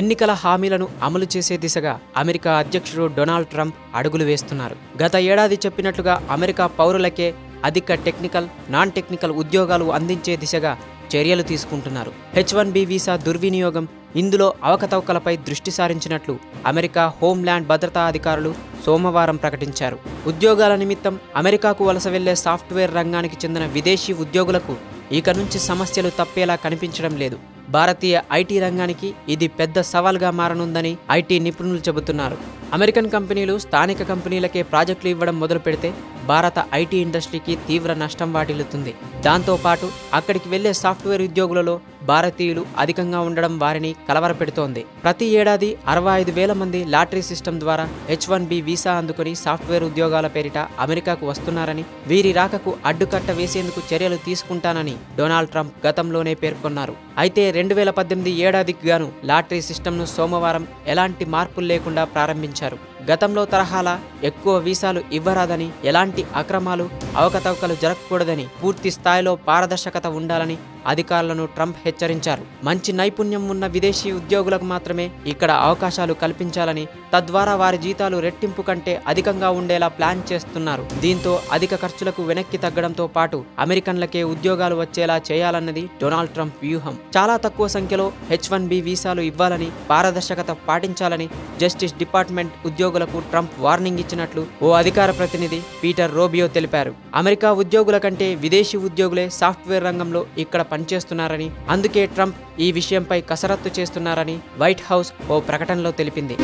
ఎన్నికల హామీలను అమలు చేసే దిశగా అమెరికా అధ్యక్షుడు డొనాల్డ్ ట్రంప్ అడుగులు వేస్తున్నారు. గత ఏడాది చెప్పినట్లుగా అమెరికా పౌరులకే అధిక టెక్నికల్, నాన్ టెక్నికల్ ఉద్యోగాలు అందించే దిశగా చర్యలు తీసుకుంటున్నారు. H-1B వీసా దుర్వినియోగం, ఇందులో అవకతవకలపై దృష్టి సారించినట్లు అమెరికా హోంల్యాండ్ భద్రతా అధికారులు సోమవారం ప్రకటించారు. ఉద్యోగాల నిమిత్తం అమెరికాకు వలస వెళ్లే సాఫ్ట్వేర్ రంగానికి చెందిన విదేశీ ఉద్యోగులకు ఇక నుంచి సమస్యలు తప్పేలా కనిపించడం లేదు. భారతీయ ఐటీ రంగానికి ఇది పెద్ద సవాల్గా మారనుందని ఐటీ నిపుణులు చెబుతున్నారు. అమెరికన్ కంపెనీలు స్థానిక కంపెనీలకే ప్రాజెక్టులు ఇవ్వడం మొదలు పెడితే భారత ఐటీ ఇండస్ట్రీకి తీవ్ర నష్టం వాటిల్లుతుంది. దాంతోపాటు అక్కడికి వెళ్లే సాఫ్ట్వేర్ ఉద్యోగులలో భారతీయులు అధికంగా ఉండడం వారిని కలవరపెడుతోంది. ప్రతి ఏడాది 65,000 మంది లాటరీ సిస్టమ్ ద్వారా H-1B వీసా అందుకుని సాఫ్ట్వేర్ ఉద్యోగాల పేరిట అమెరికాకు వస్తున్నారని, వీరి రాకకు అడ్డుకట్ట వేసేందుకు చర్యలు తీసుకుంటానని డొనాల్డ్ ట్రంప్ గతంలోనే పేర్కొన్నారు. అయితే 2018 ఏడాదికి గాను లాటరీ సిస్టమ్ను సోమవారం ఎలాంటి మార్పులు లేకుండా ప్రారంభించారు. గతంలో తరహాలా ఎక్కువ వీసాలు ఇవ్వరాదని, ఎలాంటి అక్రమాలు, అవకతవకలు జరగకూడదని, పూర్తి స్థాయిలో పారదర్శకత ఉండాలని అధికారులను ట్రంప్ హెచ్చరించారు. మంచి నైపుణ్యం ఉన్న విదేశీ ఉద్యోగులకు మాత్రమే ఇక్కడ అవకాశాలు కల్పించాలని, తద్వారా వారి జీతాలు రెట్టింపు కంటే అధికంగా ఉండేలా ప్లాన్ చేస్తున్నారు. దీంతో అధిక ఖర్చులకు వెనక్కి తగ్గడంతో పాటు అమెరికన్లకే ఉద్యోగాలు వచ్చేలా చేయాలన్నది డొనాల్డ్ ట్రంప్ వ్యూహం. చాలా తక్కువ సంఖ్యలో H-1B వీసాలు ఇవ్వాలని, పారదర్శకత పాటించాలని జస్టిస్ డిపార్ట్మెంట్ ఉద్యోగులకు ట్రంప్ వార్నింగ్ ఇచ్చినట్లు ఓ అధికార ప్రతినిధి పీటర్ రోబియో తెలిపారు. అమెరికా ఉద్యోగుల కంటే విదేశీ ఉద్యోగులే సాఫ్ట్వేర్ రంగంలో ఇక్కడ పనిచేస్తున్నారని, అందుకే ట్రంప్ ఈ విషయంపై కసరత్తు చేస్తున్నారని వైట్ హౌస్ ఓ ప్రకటనలో తెలిపింది.